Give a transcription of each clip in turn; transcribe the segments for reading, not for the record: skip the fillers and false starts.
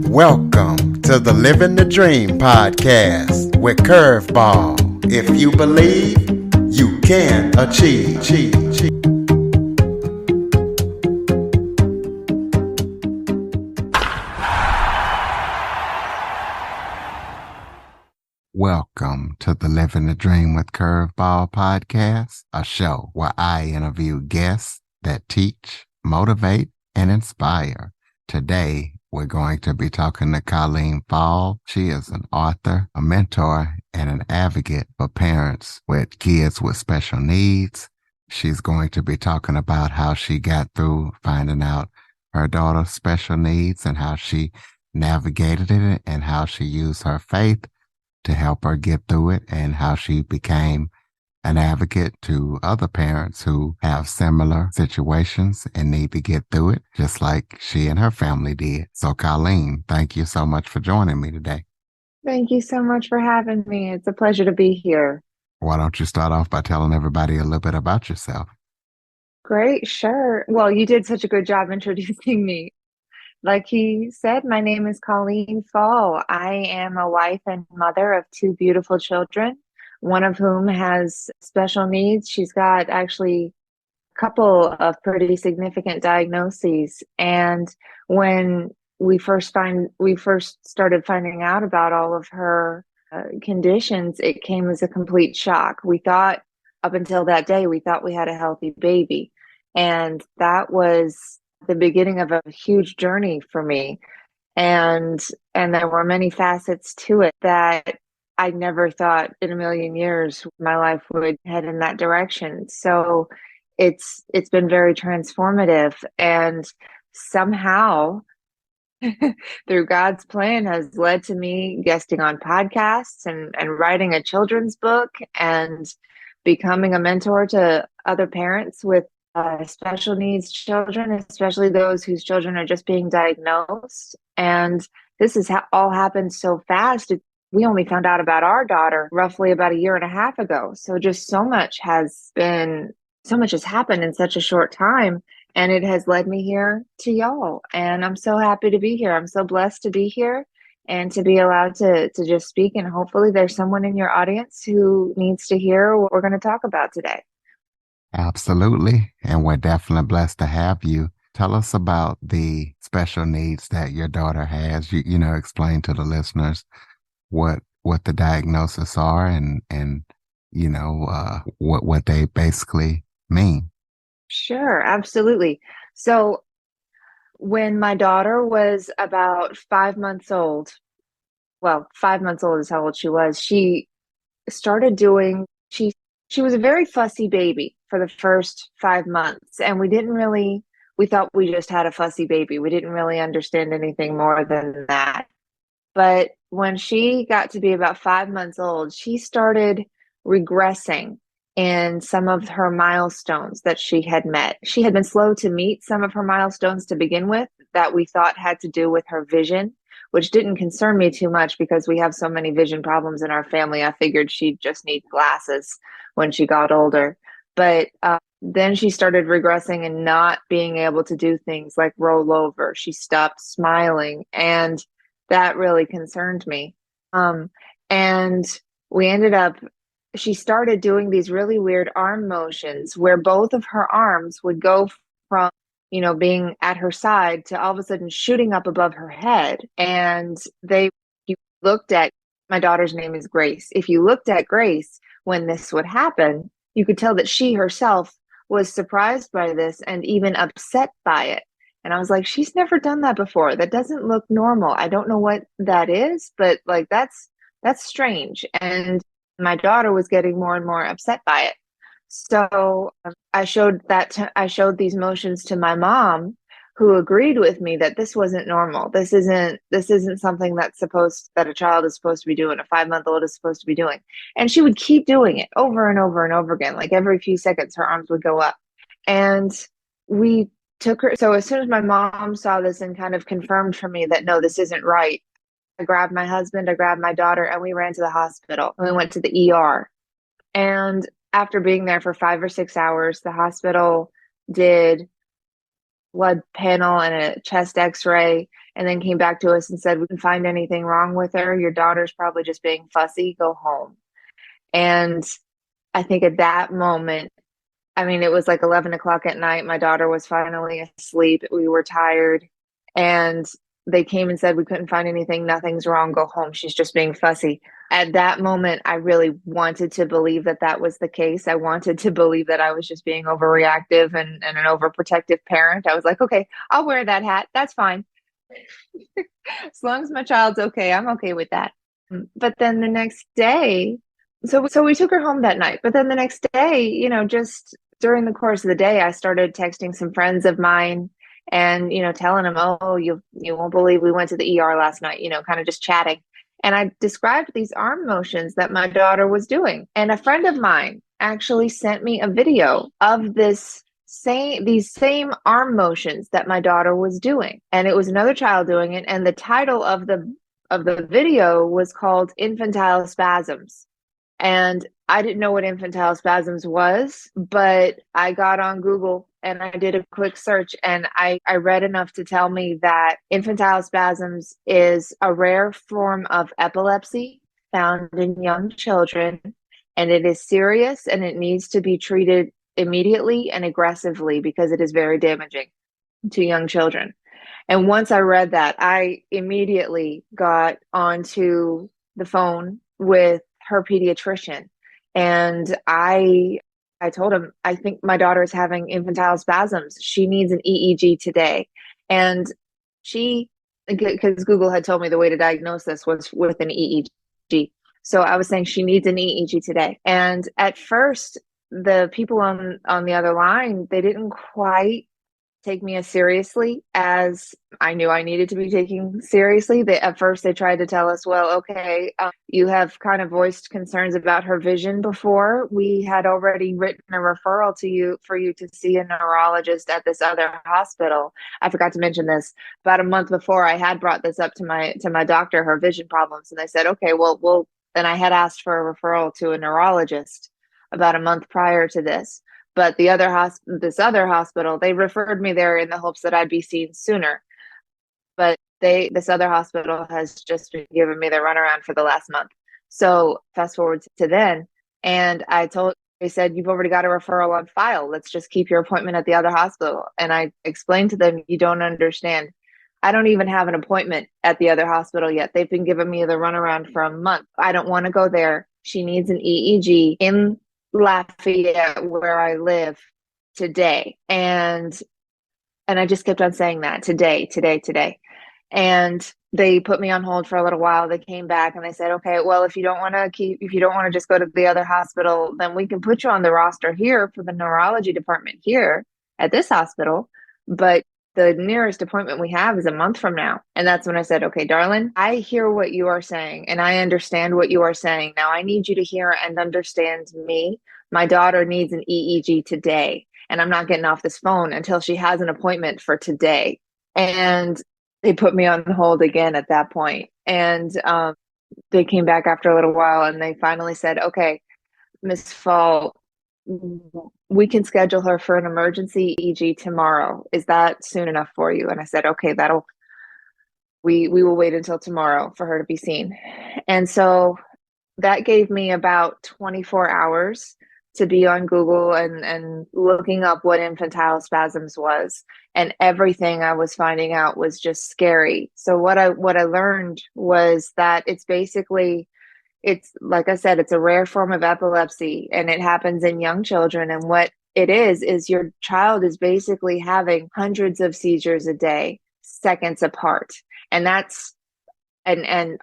Welcome to the Living the Dream podcast with Curveball. If you believe, you can achieve. Welcome to the Living the Dream with Curveball podcast, a show where I interview guests that teach, motivate, and inspire. Today, we're going to be talking to Colleen Faul. She is an author, a mentor, and an advocate for parents with kids with special needs. She's going to be talking about how she got through finding out her daughter's special needs and how she navigated it and how she used her faith to help her get through it, and how she became an advocate to other parents who have similar situations and need to get through it, just like she and her family did. So, Colleen, thank you so much for joining me today. Thank you so much for having me. It's a pleasure to be here. Why don't you start off by telling everybody a little bit about yourself? Great, sure. Well, you did such a good job introducing me. Like he said, my name is Colleen Faul. I am a wife and mother of two beautiful children, one of whom has special needs. She's got actually a couple of pretty significant diagnoses. And when we first started finding out about all of her conditions, it came as a complete shock. We thought, up until that day, we thought we had a healthy baby. And that was the beginning of a huge journey for me. And there were many facets to it that I never thought in a million years my life would head in that direction. So it's been very transformative, and somehow through God's plan has led to me guesting on podcasts and writing a children's book and becoming a mentor to other parents with special needs children, especially those whose children are just being diagnosed. And this has all happened so fast. We only found out about our daughter roughly about a year and a half ago. So just so much has happened in such a short time. And it has led me here to y'all. And I'm so happy to be here. I'm so blessed to be here and to be allowed to just speak. And hopefully there's someone in your audience who needs to hear what we're going to talk about today. Absolutely. And we're definitely blessed to have you. Tell us about the special needs that your daughter has. You know, explain to the listeners what the diagnoses are and you know, what they basically mean. Sure, absolutely. So when my daughter was about 5 months old, well, 5 months old is how old she started doing, she was a very fussy baby for the first 5 months. And we thought we just had a fussy baby. We didn't really understand anything more than that. But when she got to be about 5 months old, she started regressing in some of her milestones that she had met. She had been slow to meet some of her milestones to begin with that we thought had to do with her vision, which didn't concern me too much because we have so many vision problems in our family. I figured she'd just need glasses when she got older. But then she started regressing and not being able to do things like roll over. She stopped smiling, and that really concerned me. And we ended up, she started doing these really weird arm motions where both of her arms would go from, being at her side to all of a sudden shooting up above her head. And you looked at, my daughter's name is Grace. If you looked at Grace when this would happen, you could tell that she herself was surprised by this and even upset by it. And I was like, she's never done that before. That doesn't look normal. I don't know what that is, but like that's strange. And my daughter was getting more and more upset by it. So I showed these motions to my mom, who agreed with me that this wasn't normal. This isn't something that a child is supposed to be doing, a 5-month-old is supposed to be doing. And she would keep doing it over and over and over again. Like every few seconds, her arms would go up. And we took her. So as soon as my mom saw this and kind of confirmed for me that, no, this isn't right, I grabbed my husband, I grabbed my daughter, and we ran to the hospital. And we went to the ER. And after being there for 5 or 6 hours, the hospital did blood panel and a chest x-ray, and then came back to us and said, we didn't find anything wrong with her. Your daughter's probably just being fussy. Go home. And I think at that moment, I mean, it was like 11 o'clock at night. My daughter was finally asleep. We were tired. And they came and said, we couldn't find anything. Nothing's wrong. Go home. She's just being fussy. At that moment, I really wanted to believe that that was the case. I wanted to believe that I was just being overreactive and an overprotective parent. I was like, okay, I'll wear that hat. That's fine. As long as my child's okay, I'm okay with that. But then the next day, so we took her home that night. But then the next day, just during the course of the day, I started texting some friends of mine and, telling them, oh, you won't believe we went to the ER last night, kind of just chatting. And I described these arm motions that my daughter was doing. And a friend of mine actually sent me a video of these same arm motions that my daughter was doing. And it was another child doing it. And the title of the video was called Infantile Spasms. And I didn't know what infantile spasms was, but I got on Google and I did a quick search, and I read enough to tell me that infantile spasms is a rare form of epilepsy found in young children, and it is serious and it needs to be treated immediately and aggressively because it is very damaging to young children. And once I read that, I immediately got onto the phone with her pediatrician, and I told him, I think my daughter is having infantile spasms. She needs an EEG today. And because Google had told me the way to diagnose this was with an EEG. So I was saying she needs an EEG today. And at first, the people on the other line, they didn't quite take me as seriously as I knew I needed to be taken seriously. At first they tried to tell us, well, okay, you have kind of voiced concerns about her vision before. We had already written a referral to you for you to see a neurologist at this other hospital. I forgot to mention this. About a month before, I had brought this up to my doctor, her vision problems, and they said, okay, well, and I had asked for a referral to a neurologist about a month prior to this. But this other hospital, they referred me there in the hopes that I'd be seen sooner. But this other hospital has just been giving me the runaround for the last month. So fast forward to then, and they said, you've already got a referral on file. Let's just keep your appointment at the other hospital. And I explained to them, you don't understand. I don't even have an appointment at the other hospital yet. They've been giving me the runaround for a month. I don't want to go there. She needs an EEG in Lafayette, where I live, today. And I just kept on saying that, today. And they put me on hold for a little while. They came back and they said, okay, well, if you don't want to just go to the other hospital, then we can put you on the roster here for the neurology department here at this hospital. But the nearest appointment we have is a month from now. And that's when I said, okay, darling, I hear what you are saying and I understand what you are saying. Now I need you to hear and understand me. My daughter needs an EEG today, and I'm not getting off this phone until she has an appointment for today. And they put me on hold again at that point. And they came back after a little while and they finally said, okay, Miss Faul, we can schedule her for an emergency EEG tomorrow. Is that soon enough for you? And I said, okay, we will wait until tomorrow for her to be seen. And so that gave me about 24 hours to be on Google and looking up what infantile spasms was. And everything I was finding out was just scary. So what I learned was that it's like I said, it's a rare form of epilepsy and it happens in young children. And what it is your child is basically having hundreds of seizures a day, seconds apart. And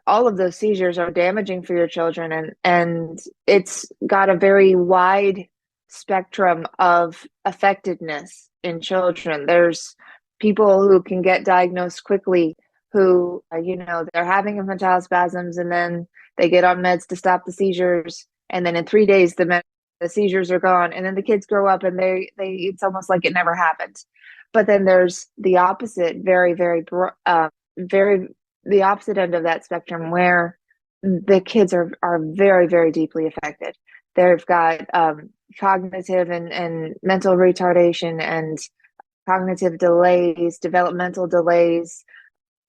all of those seizures are damaging for your children. And it's got a very wide spectrum of affectedness in children. There's people who can get diagnosed quickly who, they're having infantile spasms and then they get on meds to stop the seizures. And then in 3 days, the seizures are gone. And then the kids grow up and it's almost like it never happened. But then there's the opposite, very, very, the opposite end of that spectrum where the kids are very, very deeply affected. They've got cognitive and mental retardation and cognitive delays, developmental delays,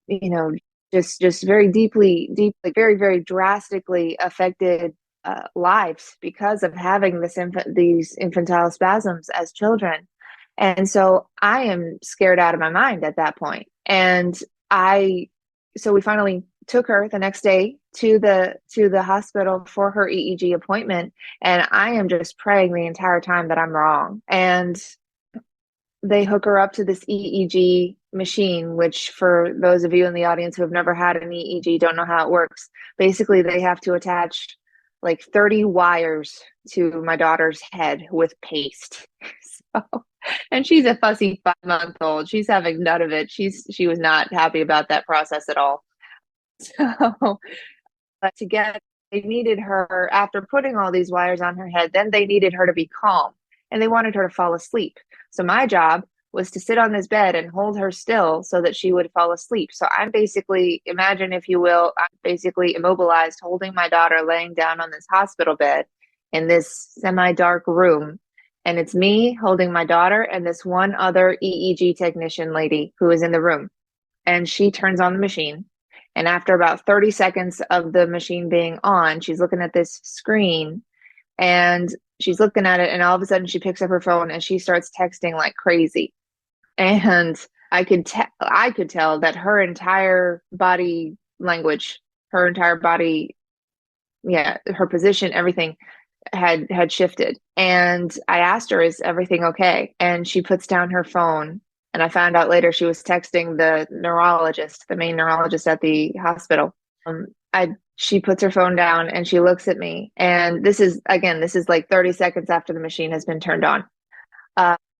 you know, just very deeply, very, very drastically affected lives because of having these infantile spasms as children. And so I am scared out of my mind at that point. And I, so we finally took her the next day to the hospital for her EEG appointment. And I am just praying the entire time that I'm wrong. And they hook her up to this EEG machine, which for those of you in the audience who have never had an EEG, don't know how it works. Basically, they have to attach like 30 wires to my daughter's head with paste. So, and she's a fussy 5 month old. She's having none of it. She was not happy about that process at all. So, but to get, they needed her after putting all these wires on her head, then they needed her to be calm and they wanted her to fall asleep. So my job was to sit on this bed and hold her still so that she would fall asleep. So I'm basically, imagine if you will, I'm basically immobilized, holding my daughter laying down on this hospital bed in this semi-dark room. And it's me holding my daughter and this one other EEG technician lady who is in the room. And she turns on the machine. And after about 30 seconds of the machine being on, she's looking at this screen and she's looking at it. And all of a sudden she picks up her phone and she starts texting like crazy. And I could tell that her entire body language, her entire body, yeah, her position, everything had shifted. And I asked her, is everything okay? And she puts down her phone. And I found out later she was texting the neurologist, the main neurologist at the hospital. She puts her phone down and she looks at me. And this is like 30 seconds after the machine has been turned on.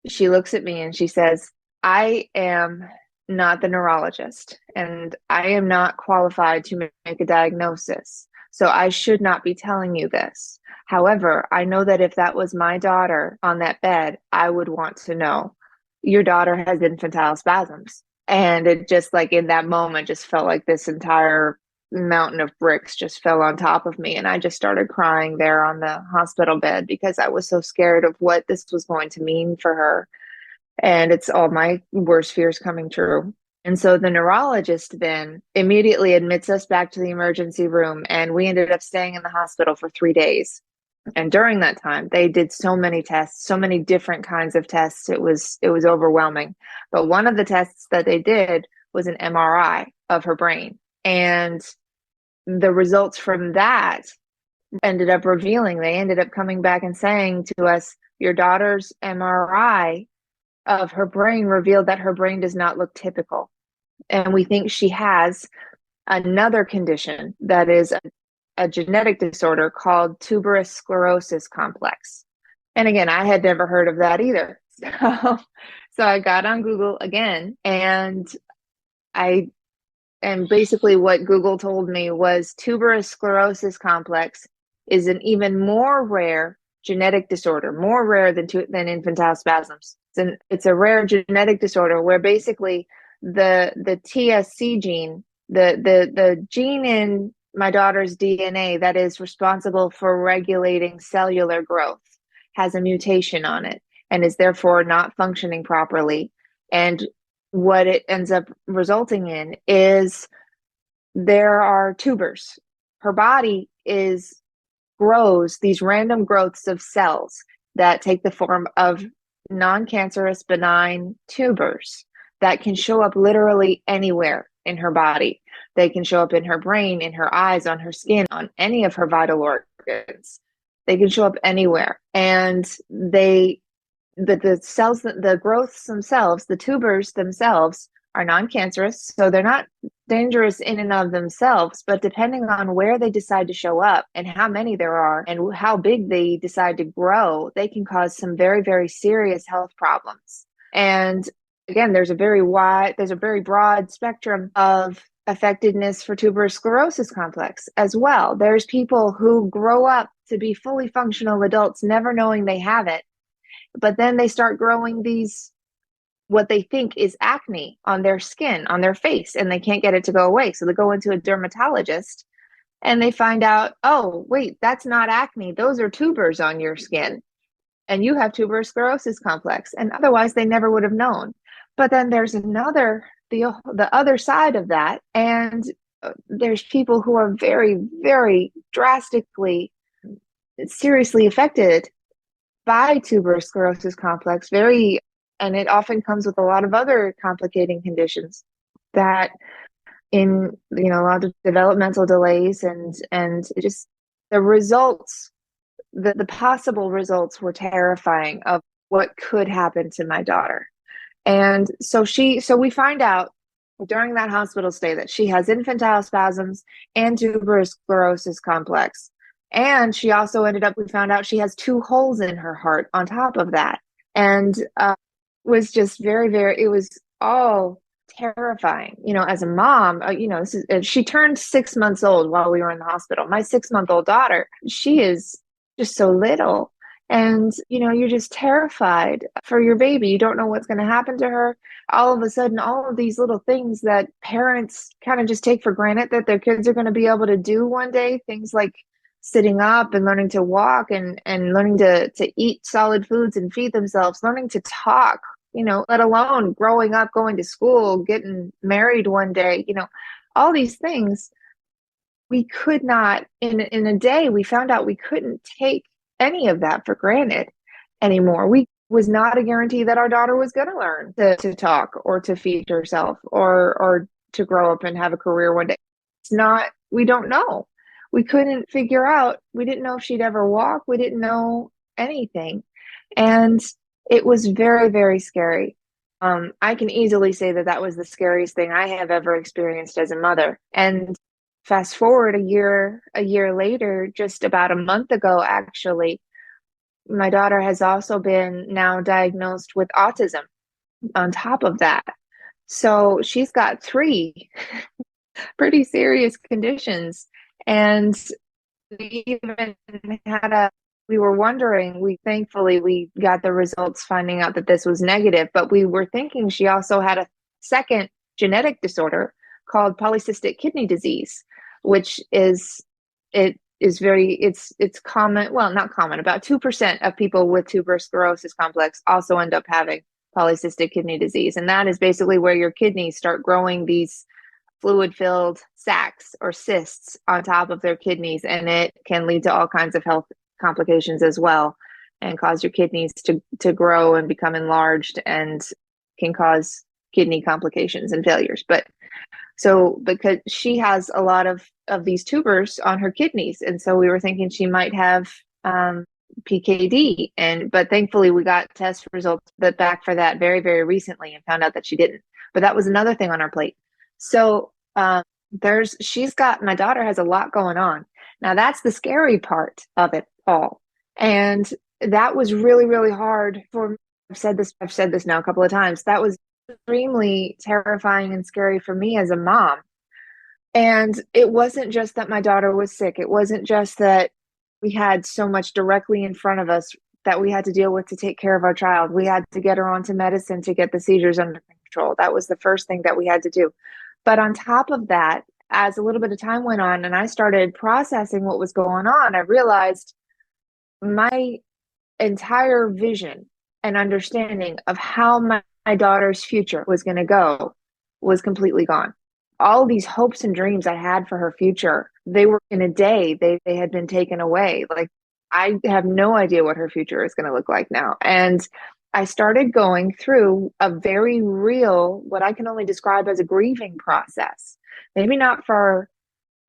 She looks at me and she says, I am not the neurologist and I am not qualified to make a diagnosis. So I should not be telling you this. However, I know that if that was my daughter on that bed, I would want to know. Your daughter has infantile spasms. And it just like in that moment just felt like this entire mountain of bricks just fell on top of me. And I just started crying there on the hospital bed because I was so scared of what this was going to mean for her. And it's all my worst fears coming true. And so the neurologist then immediately admits us back to the emergency room. And we ended up staying in the hospital for 3 days. And during that time, they did so many tests, so many different kinds of tests. It was overwhelming. But one of the tests that they did was an MRI of her brain. And the results from that ended up they ended up coming back and saying to us, your daughter's MRI of her brain revealed that her brain does not look typical. And we think she has another condition that is a genetic disorder called Tuberous sclerosis complex. And again, I had never heard of that either. So I got on Google again and basically what Google told me was tuberous sclerosis complex is an even more rare genetic disorder, more rare than infantile spasms. It's a rare genetic disorder where basically the TSC gene, the gene in my daughter's DNA that is responsible for regulating cellular growth has a mutation on it and is therefore not functioning properly. And what it ends up resulting in is there are tubers. Her body grows these random growths of cells that take the form of non-cancerous benign tubers that can show up literally anywhere in her body. They can show up in her brain, in her eyes, on her skin, on any of her vital organs. They can show up anywhere. And the cells, the growths themselves, the tubers themselves are non-cancerous. So they're not dangerous in and of themselves, but depending on where they decide to show up and how many there are and how big they decide to grow, they can cause some very, very serious health problems. And again, there's a very broad spectrum of affectedness for tuberous sclerosis complex as well. There's people who grow up to be fully functional adults, never knowing they have it, but then they start growing these, what they think is acne on their skin, on their face, and they can't get it to go away. So they go into a dermatologist and they find out, oh, wait, that's not acne. Those are tubers on your skin. And you have tuberous sclerosis complex. And otherwise, they never would have known. But then there's another the other side of that, and there's people who are very, very drastically, seriously affected by tuberous sclerosis complex, very, and it often comes with a lot of other complicating conditions that in, a lot of developmental delays and just the results, the possible results were terrifying of what could happen to my daughter. And so we find out during that hospital stay that she has infantile spasms and tuberous sclerosis complex. And she also we found out she has two holes in her heart on top of that. And was just very, very, it was all terrifying, as a mom. She turned 6 months old while we were in the hospital. My 6-month-old daughter, she is just so little. And, you're just terrified for your baby. You don't know what's going to happen to her. All of a sudden, all of these little things that parents kind of just take for granted that their kids are going to be able to do one day, things like sitting up and learning to walk and learning to eat solid foods and feed themselves, learning to talk, let alone growing up, going to school, getting married one day, all these things. We could not, in a day, we found out we couldn't take any of that for granted anymore. We was not a guarantee that our daughter was going to learn to talk or to feed herself or to grow up and have a career one day. It's not, we don't know. We couldn't figure out, we didn't know if she'd ever walk. We didn't know anything. And it was very, very scary. I can easily say that was the scariest thing I have ever experienced as a mother. And fast forward a year later, just about a month ago, actually, my daughter has also been now diagnosed with autism on top of that. So she's got 3 pretty serious conditions. And we even we were wondering, thankfully we got the results finding out that this was negative, but we were thinking she also had a second genetic disorder called polycystic kidney disease, which is it's common, well, not common, about 2% of people with tuberous sclerosis complex also end up having polycystic kidney disease. And that is basically where your kidneys start growing these fluid-filled sacs or cysts on top of their kidneys, and it can lead to all kinds of health complications as well, and cause your kidneys to grow and become enlarged, and can cause kidney complications and failures. But so because she has a lot of these tubers on her kidneys, and so we were thinking she might have PKD, but thankfully we got test results back for that very, very recently and found out that she didn't. But that was another thing on our plate. So my daughter has a lot going on. Now that's the scary part of it all. And that was really, really hard for me. I've said this now a couple of times. That was extremely terrifying and scary for me as a mom. And it wasn't just that my daughter was sick. It wasn't just that we had so much directly in front of us that we had to deal with to take care of our child. We had to get her onto medicine to get the seizures under control. That was the first thing that we had to do. But on top of that, as a little bit of time went on and I started processing what was going on, I realized my entire vision and understanding of how my daughter's future was going to go was completely gone. All these hopes and dreams I had for her future, they were in a day, they had been taken away. Like, I have no idea what her future is going to look like now. And I started going through a very real, what I can only describe as a grieving process. Maybe not for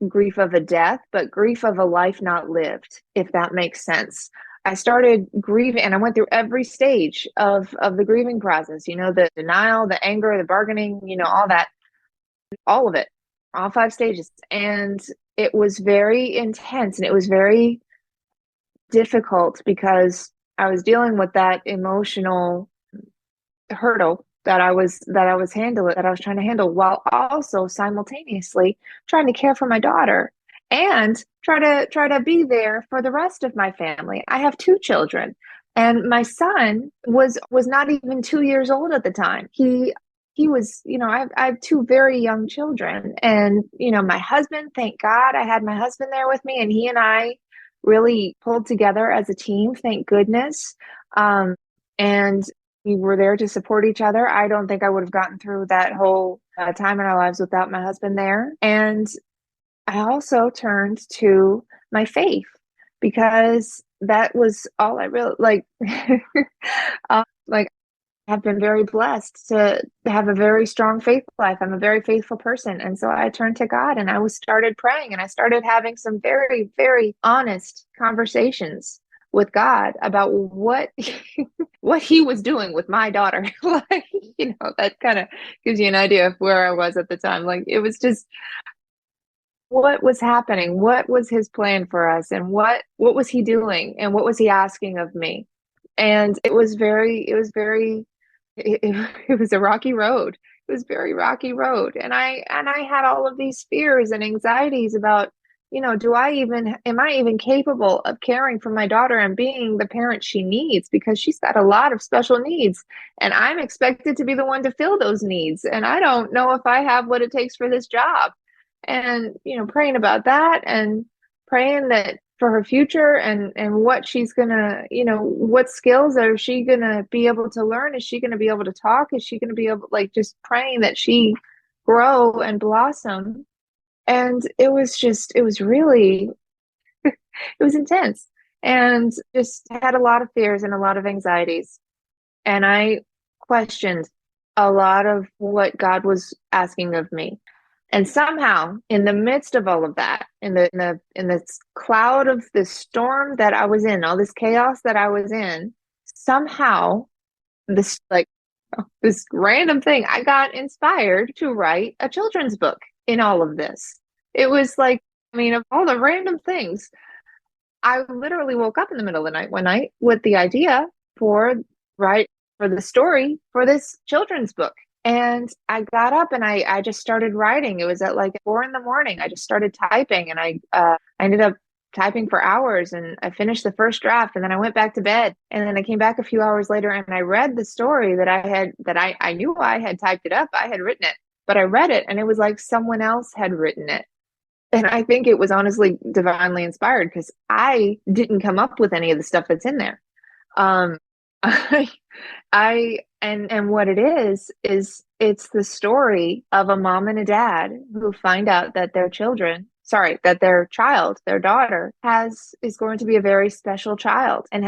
grief of a death, but grief of a life not lived, if that makes sense. I started grieving, and I went through every stage of the grieving process, the denial, the anger, the bargaining, all that, all of it, all 5 stages. And it was very intense, and it was very difficult because I was dealing with that emotional hurdle that I was trying to handle, while also simultaneously trying to care for my daughter and try to be there for the rest of my family. I have 2 children, and my son was not even 2 years old at the time. He was, I have 2 very young children, and my husband, thank God I had my husband there with me, and he and I really pulled together as a team, thank goodness. And We were there to support each other. I don't think I would have gotten through that whole time in our lives without my husband there. And I also turned to my faith because that was all I really like. Like have been very blessed to have a very strong faith life. I'm a very faithful person. And so I turned to God and I was started praying and I started having some very, very honest conversations with God about what what he was doing with my daughter. Like, that kind of gives you an idea of where I was at the time. Like it was just what was happening, what was his plan for us, and what was he doing, and what was he asking of me. And it was a rocky road. It was very rocky road. And I had all of these fears and anxieties about, am I even capable of caring for my daughter and being the parent she needs? Because she's got a lot of special needs and I'm expected to be the one to fill those needs. And I don't know if I have what it takes for this job. And, praying about that and praying that for her future and what she's gonna, what skills are she gonna be able to learn? Is she gonna be able to talk? Is she gonna be able, like, just praying that she grow and blossom? And it was really, it was intense and just had a lot of fears and a lot of anxieties. And I questioned a lot of what God was asking of me. And somehow, in the midst of all of that, in this cloud of this storm that I was in, all this chaos that I was in, somehow this like this random thing, I got inspired to write a children's book in all of this. It was like, I mean, of all the random things, I literally woke up in the middle of the night one night with the idea for right for the story for this children's book. And I got up and I just started writing. It was at like 4 in the morning. I just started typing and I ended up typing for hours and I finished the first draft and then I went back to bed. And then I came back a few hours later and I read the story that I knew I had typed it up. I had written it, but I read it and it was like someone else had written it. And I think it was honestly divinely inspired because I didn't come up with any of the stuff that's in there. Um, I, and what it is it's the story of a mom and a dad who find out that that their child, their daughter, is going to be a very special child and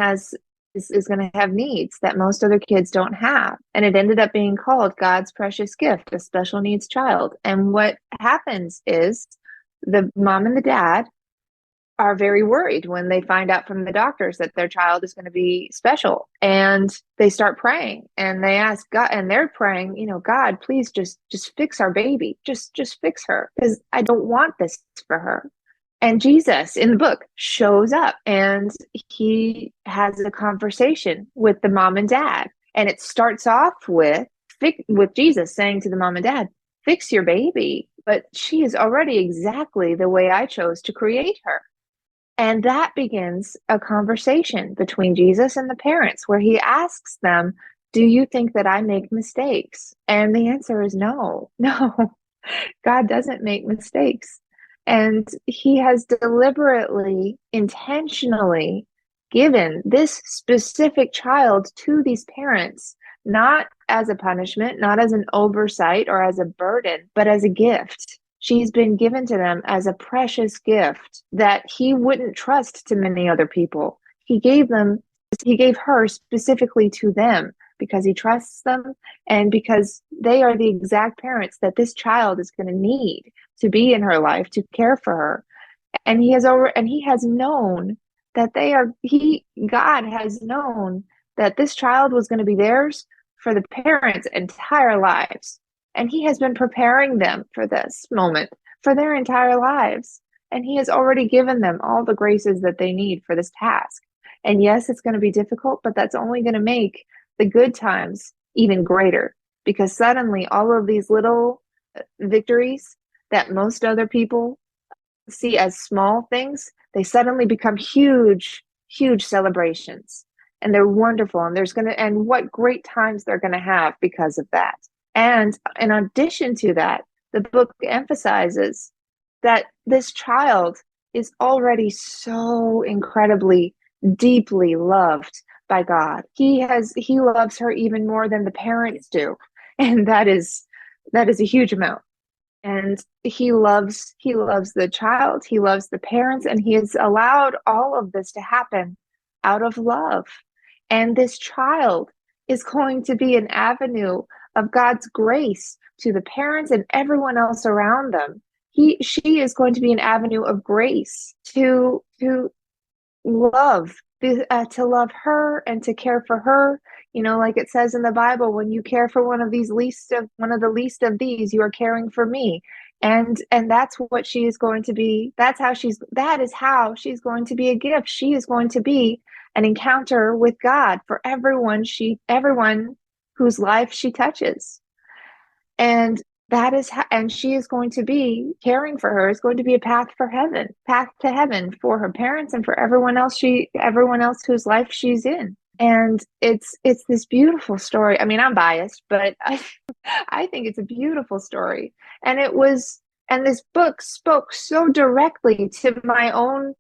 is going to have needs that most other kids don't have. And it ended up being called God's precious gift, a special needs child. And what happens is the mom and the dad are very worried when they find out from the doctors that their child is going to be special. And they start praying and they ask God and they're praying, God, please just fix our baby. Just fix her because I don't want this for her. And Jesus in the book shows up and he has a conversation with the mom and dad. And it starts off with Jesus saying to the mom and dad, fix your baby, but she is already exactly the way I chose to create her. And that begins a conversation between Jesus and the parents where he asks them, do you think that I make mistakes? And the answer is no, no, God doesn't make mistakes. And he has deliberately, intentionally given this specific child to these parents, not as a punishment, not as an oversight or as a burden, but as a gift. She's been given to them as a precious gift that he wouldn't trust to many other people. He gave her specifically to them because he trusts them and because they are the exact parents that this child is going to need to be in her life to care for her. And he has known that God has known that this child was going to be theirs for the parents' entire lives. And he has been preparing them for this moment for their entire lives. And he has already given them all the graces that they need for this task. And yes, it's going to be difficult, but that's only going to make the good times even greater because suddenly all of these little victories that most other people see as small things, they suddenly become huge, huge celebrations. And they're wonderful. And what great times they're going to have because of that. And in addition to that, the book emphasizes that this child is already so incredibly, deeply loved by God. He loves her even more than the parents do. And that is a huge amount. And he loves the child, he loves the parents, and he has allowed all of this to happen out of love. And this child is going to be an avenue of God's grace to the parents and everyone else around them. She is going to be an avenue of grace to love, to love her and to care for her. Like it says in the Bible, when you care for one of the least of these, you are caring for me. And that's what she is going to be. That is how she's going to be a gift. She is going to be an encounter with God for everyone whose life she touches. And and she is going to be caring for her, is going to be a path to heaven for her parents and for everyone else whose life she's in. And it's this beautiful story. I mean, I'm biased, but I think it's a beautiful story. And this book spoke so directly to my own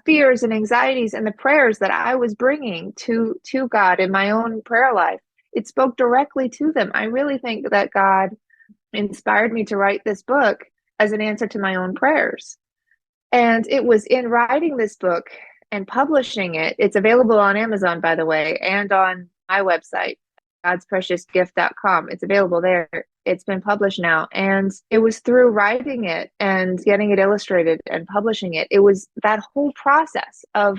fears and anxieties and the prayers that I was bringing to God in my own prayer life. It spoke directly to them. I really think that God inspired me to write this book as an answer to my own prayers. And it was in writing this book and publishing it. It's available on Amazon, by the way, and on my website, godspreciousgift.com. It's available there. It's been published now. And it was through writing it and getting it illustrated and publishing it. It was that whole process of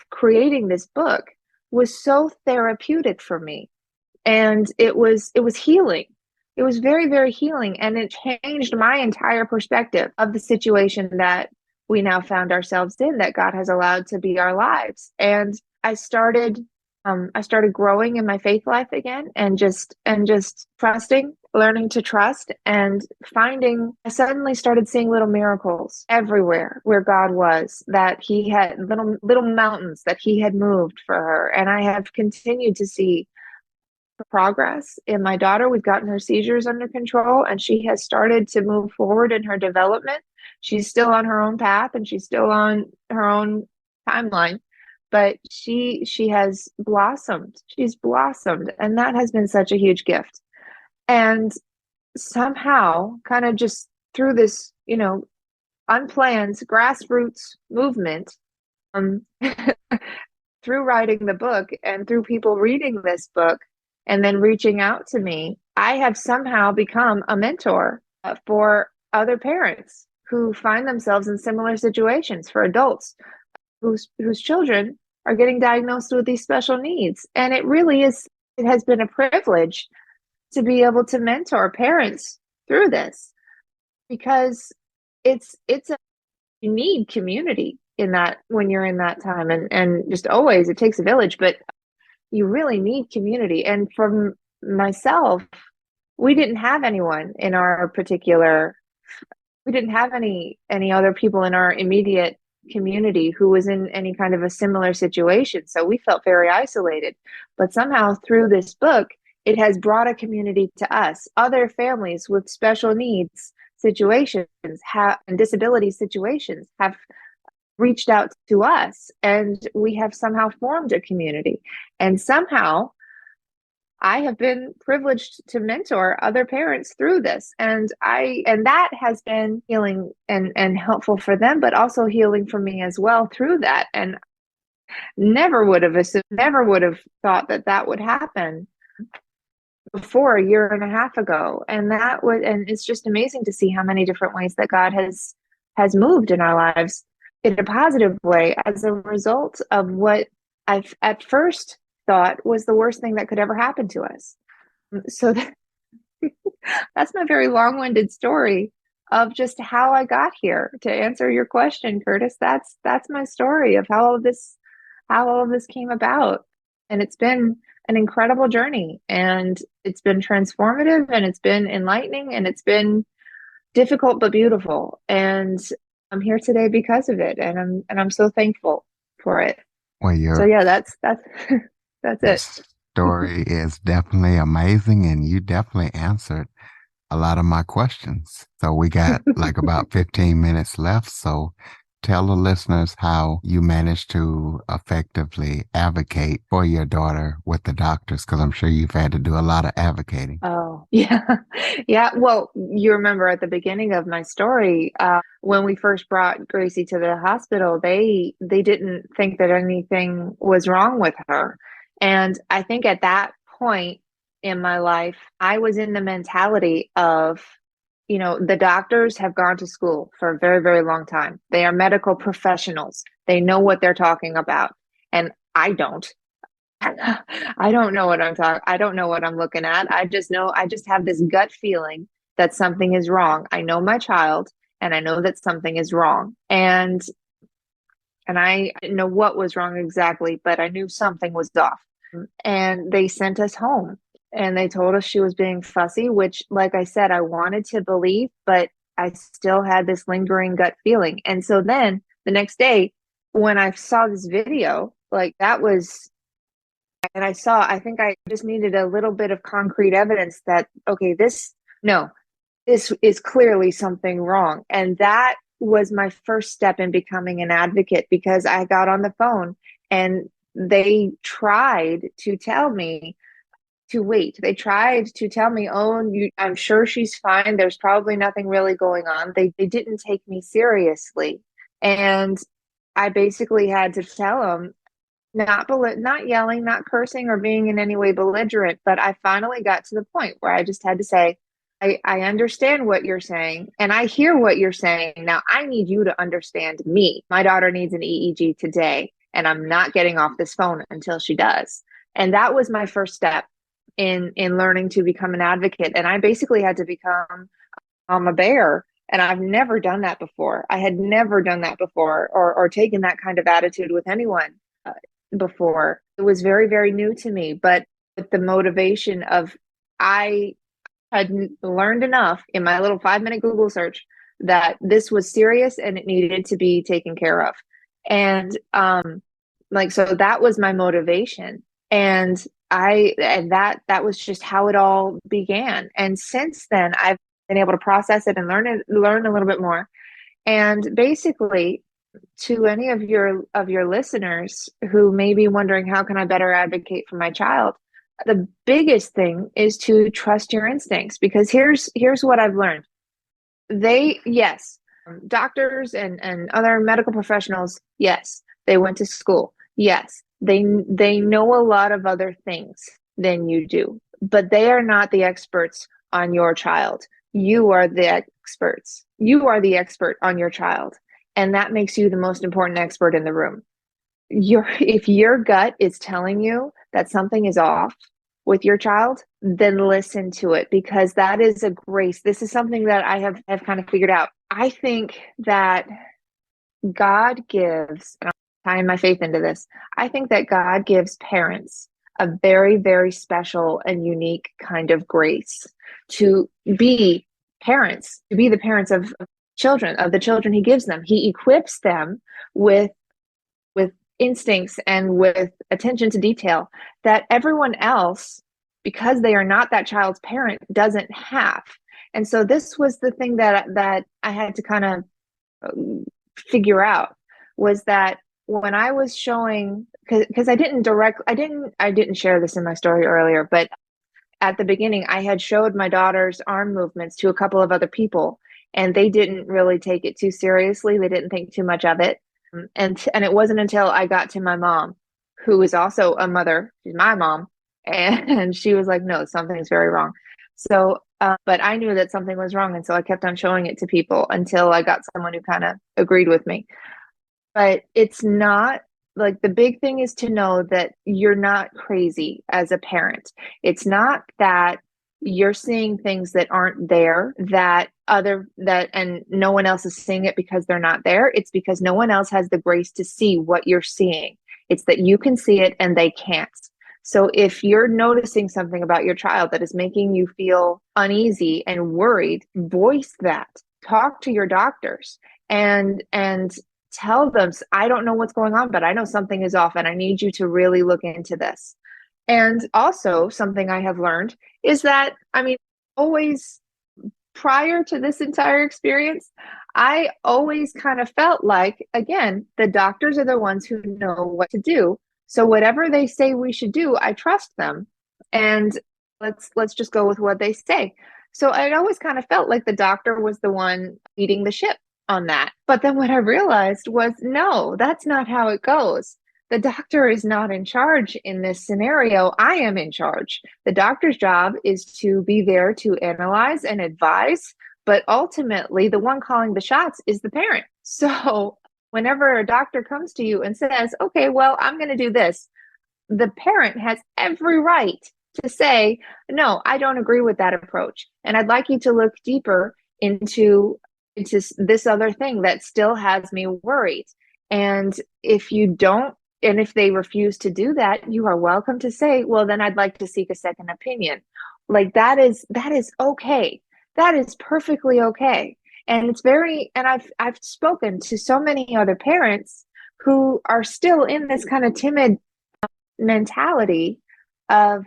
creating this book was so therapeutic for me. And it was healing. It was very, very healing. And it changed my entire perspective of the situation that we now found ourselves in, that God has allowed to be our lives. And I started growing in my faith life again, and just trusting, learning to trust, and I suddenly started seeing little miracles everywhere where God was, that he had little mountains that he had moved for her. And I have continued to see progress in my daughter. We've gotten her seizures under control, and she has started to move forward in her development. She's still on her own path, and she's still on her own timeline, but she has blossomed. She's blossomed, and that has been such a huge gift. And somehow, kind of just through this, unplanned grassroots movement, through writing the book and through people reading this book and then reaching out to me, I have somehow become a mentor for other parents who find themselves in similar situations, for adults whose children are getting diagnosed with these special needs. And it has been a privilege to be able to mentor parents through this, because you need community in that, when you're in that time, and just always, it takes a village, but you really need community. And for myself, we didn't have anyone in our particular, we didn't have any other people in our immediate community who was in any kind of a similar situation. So we felt very isolated. But somehow through this book, it has brought a community to us. Other families with special needs situations and disability situations have reached out to us, and we have somehow formed a community. And somehow I have been privileged to mentor other parents through this. And that has been healing and helpful for them, but also healing for me as well through that. And never would have thought that would happen before a year and a half ago. And it's just amazing to see how many different ways that God has moved in our lives in a positive way as a result of what I at first thought was the worst thing that could ever happen to us. So that's my very long-winded story of just how I got here. To answer your question, Curtis, that's my story of how all of this came about. And it's been an incredible journey, and it's been transformative, and it's been enlightening, and it's been difficult but beautiful. And I'm here today because of it, and I'm so thankful for it. Well, so yeah, that's it. Story is definitely amazing, and you definitely answered a lot of my questions. So we got like about 15 minutes left. So Tell the listeners how you managed to effectively advocate for your daughter with the doctors, because I'm sure you've had to do a lot of advocating. Oh, yeah. Yeah. Well, you remember at the beginning of my story, when we first brought Gracie to the hospital, they didn't think that anything was wrong with her. And I think at that point in my life, I was in the mentality of, the doctors have gone to school for a very, very long time. They are medical professionals. They know what they're talking about. And I don't. I don't know what I'm talking. I don't know what I'm looking at. I just have this gut feeling that something is wrong. I know my child and I know that something is wrong. And I didn't know what was wrong exactly, but I knew something was off. And they sent us home and they told us she was being fussy, which, like I said, I wanted to believe, but I still had this lingering gut feeling. And so then the next day, when I saw this video, like that was, and I think I just needed a little bit of concrete evidence that, okay, no, this is clearly something wrong. And that was my first step in becoming an advocate, because I got on the phone and they tried to tell me to wait. They tried to tell me, oh, I'm sure she's fine. There's probably nothing really going on. They didn't take me seriously. And I basically had to tell them, not yelling, not cursing or being in any way belligerent, but I finally got to the point where I just had to say, I understand what you're saying and I hear what you're saying. Now I need you to understand me. My daughter needs an EEG today, and I'm not getting off this phone until she does. And that was my first step in learning to become an advocate. And I basically had to become a bear. And I've never done that before. I had never done that before, or taken that kind of attitude with anyone before. It was very, very new to me, but with the motivation of, I had learned enough in my little 5-minute Google search that this was serious and it needed to be taken care of. And so that was my motivation. And that was just how it all began. And since then I've been able to process it and learn a little bit more. And basically, to any of your listeners who may be wondering, how can I better advocate for my child? The biggest thing is to trust your instincts, because here's what I've learned. Yes, doctors and other medical professionals, yes, they went to school. Yes, they know a lot of other things than you do, but they are not the experts on your child. You are the experts. You are the expert on your child. And that makes you the most important expert in the room. If your gut is telling you that something is off with your child, then listen to it, because that is a grace. This is something that I have kind of figured out. I think that God gives, and I'm tying my faith into this, I think that God gives parents a very, very special and unique kind of grace to be parents, to be the parents of the children he gives them. He equips them with instincts and with attention to detail that everyone else, because they are not that child's parent, doesn't have. And so this was the thing that I had to kind of figure out, was that when I was showing, because I didn't share this in my story earlier, but at the beginning I had showed my daughter's arm movements to a couple of other people, and they didn't really take it too seriously. They didn't think too much of it. And it wasn't until I got to my mom, who is also a mother, she's my mom, and she was like, no, something's very wrong. So, but I knew that something was wrong. And so I kept on showing it to people until I got someone who kind of agreed with me. But it's not, like, the big thing is to know that you're not crazy as a parent. It's not that you're seeing things that aren't there, and no one else is seeing it because they're not there. It's because no one else has the grace to see what you're seeing. It's that you can see it and they can't. So if you're noticing something about your child that is making you feel uneasy and worried, voice that. Talk to your doctors and tell them, I don't know what's going on, but I know something is off and I need you to really look into this. And also, something I have learned is that, always, prior to this entire experience, I always kind of felt like, again, the doctors are the ones who know what to do. So whatever they say we should do, I trust them. And let's just go with what they say. So I always kind of felt like the doctor was the one leading the ship on that. But then what I realized was, no, that's not how it goes. The doctor is not in charge in this scenario. I am in charge. The doctor's job is to be there to analyze and advise, but ultimately, the one calling the shots is the parent. So whenever a doctor comes to you and says, okay, well, I'm going to do this, the parent has every right to say, no, I don't agree with that approach. And I'd like you to look deeper into this other thing that still has me worried. And if you don't, and if they refuse to do that, you are welcome to say, well, then I'd like to seek a second opinion. Like that is okay. That is perfectly okay. And it's very, and I've spoken to so many other parents who are still in this kind of timid mentality of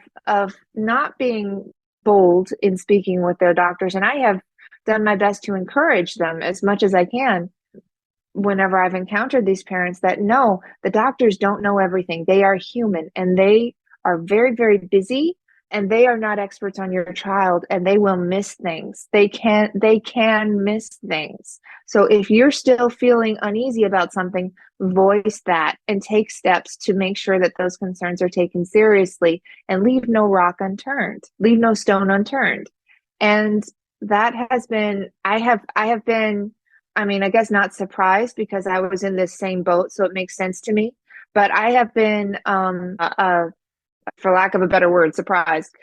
not being bold in speaking with their doctors. And I have done my best to encourage them as much as I can whenever I've encountered these parents that no, the doctors don't know everything. They are human and they are very, very busy and they are not experts on your child and they will miss things. They can miss things. So if you're still feeling uneasy about something, voice that and take steps to make sure that those concerns are taken seriously and leave no rock unturned, leave no stone unturned. And that has been, I have been, I mean, I guess not surprised because I was in this same boat, so it makes sense to me. But I have been, for lack of a better word, surprised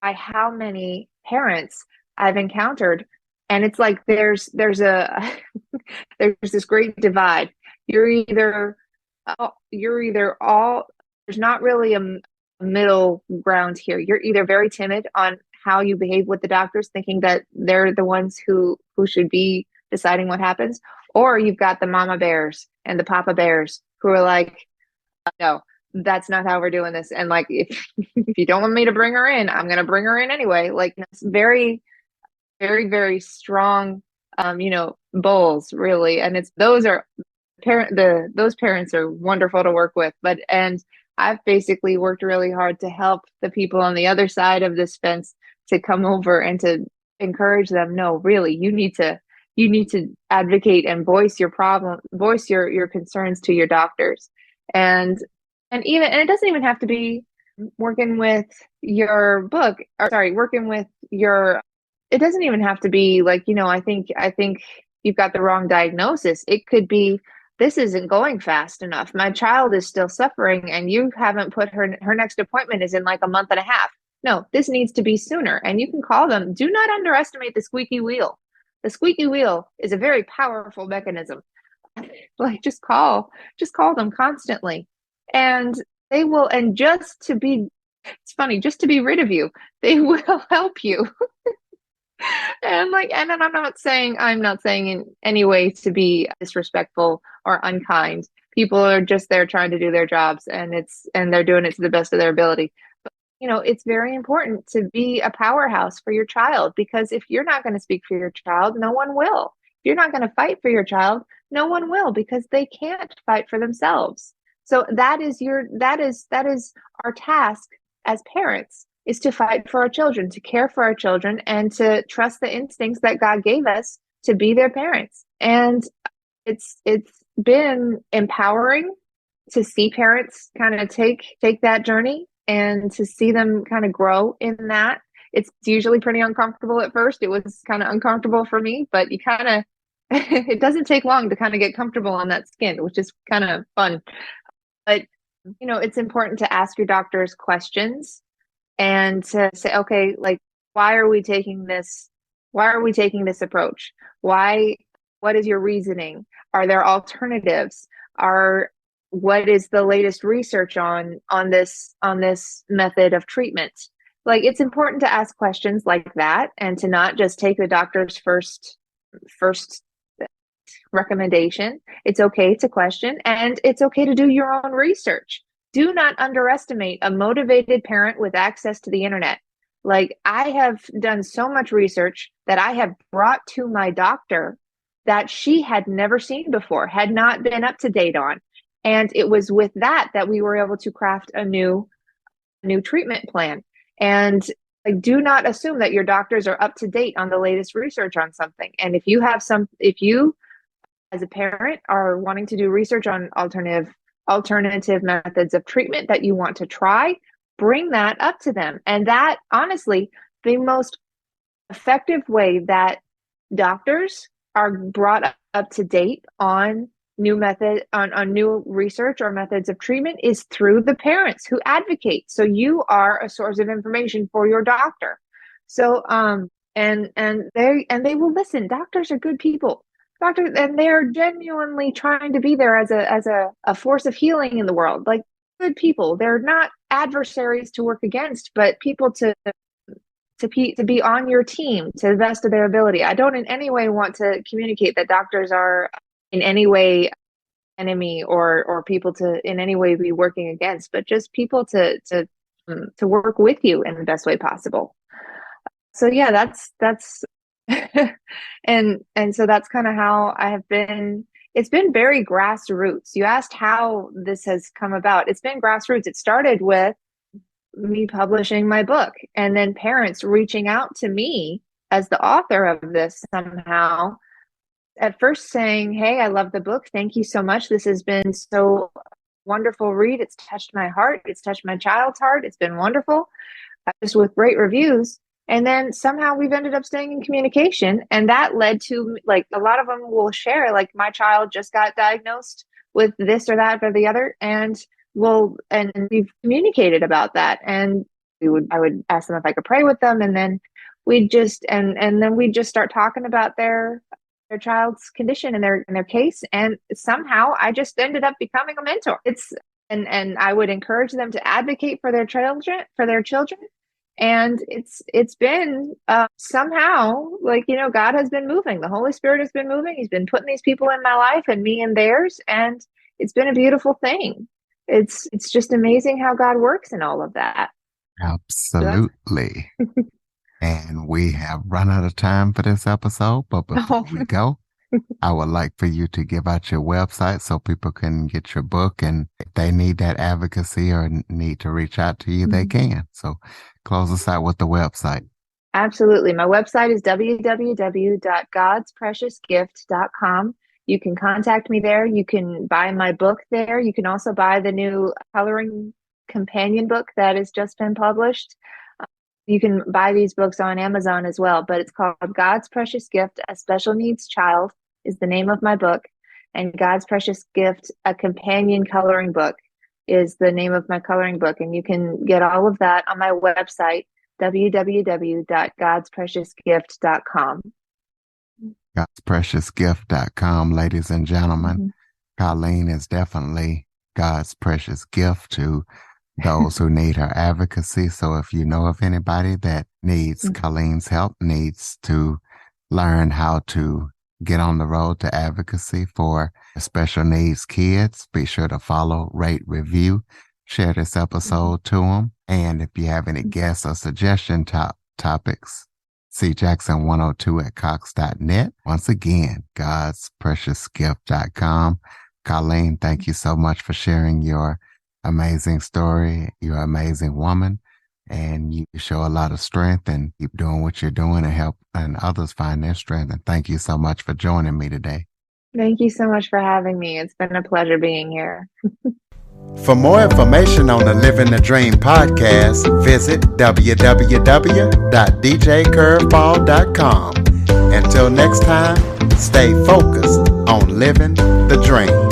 by how many parents I've encountered. And it's like there's a there's this great divide. You're either all there's not really a middle ground here. You're either very timid on how you behave with the doctors, thinking that they're the ones who should be deciding what happens, or you've got the mama bears and the papa bears who are like, no, that's not how we're doing this. And like, if you don't want me to bring her in, I'm going to bring her in anyway. Like, it's very, very, very strong, bulls really. And it's, those parents are wonderful to work with, and I've basically worked really hard to help the people on the other side of this fence to come over and to encourage them. No, really, you need to advocate and voice your concerns to your doctors. And and it doesn't even have to be working with your book, or sorry, working with your, it doesn't even have to be like, I think you've got the wrong diagnosis. It could be, this isn't going fast enough. My child is still suffering and you haven't put her next appointment is in like a month and a half. No, this needs to be sooner. And you can call them. Do not underestimate the squeaky wheel. The squeaky wheel is a very powerful mechanism. Like just call them constantly. And they will, and it's funny, just to be rid of you, they will help you. And I'm not saying in any way to be disrespectful or unkind. People are just there trying to do their jobs and they're doing it to the best of their ability. But it's very important to be a powerhouse for your child, because if you're not going to speak for your child, no one will. If you're not going to fight for your child, no one will, because they can't fight for themselves. So that is our task as parents, is to fight for our children, to care for our children, and to trust the instincts that God gave us to be their parents. And it's been empowering to see parents kind of take that journey and to see them kind of grow in that. It's usually pretty uncomfortable at first. It was kind of uncomfortable for me, but you kind of it doesn't take long to kind of get comfortable on that skin, which is kind of fun. But it's important to ask your doctors questions and to say, okay, like, why are we taking this? Why are we taking this approach? Why? What is your reasoning? Are there alternatives? What is the latest research on this method of treatment? Like, it's important to ask questions like that and to not just take the doctor's first recommendation. It's okay to question, and it's okay to do your own research. Do not underestimate a motivated parent with access to the internet. Like, I have done so much research that I have brought to my doctor that she had never seen before, had not been up to date on. And it was with that we were able to craft a new treatment plan. And like, do not assume that your doctors are up to date on the latest research on something. And if you as a parent are wanting to do research on alternative methods of treatment that you want to try, bring that up to them. And that, honestly, the most effective way that doctors are brought up to date on new research or methods of treatment is through the parents who advocate. So you are a source of information for your doctor. So and they will listen. Doctors are good people. Doctors, and they're genuinely trying to be there as a force of healing in the world. Like, good people. They're not adversaries to work against, but people to be on your team to the best of their ability. I don't in any way want to communicate that doctors are in any way enemy or people to in any way be working against, but just people to work with you in the best way possible. So yeah, that's and so that's kind of how I have been. It's been very grassroots. You asked how this has come about. It's been grassroots. It started with me publishing my book, and then parents reaching out to me as the author of this somehow, at first saying, "Hey, I love the book. Thank you so much. This has been so wonderful read. It's touched my heart. It's touched my child's heart. It's been wonderful." Just with great reviews. And then somehow we've ended up staying in communication. And that led to, like, a lot of them will share, like, my child just got diagnosed with this or that or the other. And we've communicated about that. And I would ask them if I could pray with them. And then we'd just start talking about their child's condition and their case. And somehow I just ended up becoming a mentor. And I would encourage them to advocate for their children. And it's been somehow, like, God has been moving. The Holy Spirit has been moving. He's been putting these people in my life and me in theirs. And it's been a beautiful thing. It's just amazing how God works in all of that. Absolutely. And we have run out of time for this episode. But before we go, I would like for you to give out your website so people can get your book. And if they need that advocacy or need to reach out to you, they can. So close us out with the website. Absolutely. My website is www.godspreciousgift.com. You can contact me there. You can buy my book there. You can also buy the new coloring companion book that has just been published. You can buy these books on Amazon as well, but it's called God's Precious Gift, A Special Needs Child is the name of my book. And God's Precious Gift, A Companion Coloring Book is the name of my coloring book. And you can get all of that on my website, www.godspreciousgift.com. Godspreciousgift.com, ladies and gentlemen. Colleen is definitely God's precious gift to those who need her advocacy. So if you know of anybody that needs Colleen's help, needs to learn how to get on the road to advocacy for special needs kids, be sure to follow, rate, review, share this episode to them. And if you have any guests or suggestion topics, see Jackson102@cox.net. Once again, godspreciousgift.com. Colleen, thank you so much for sharing your amazing story. You're an amazing woman, and you show a lot of strength, and keep doing what you're doing and help and others find their strength. And thank you so much for joining me today. Thank you so much for having me. It's been a pleasure being here. For more information on the Living the Dream podcast, visit www.djcurveball.com. Until next time, stay focused on living the dream.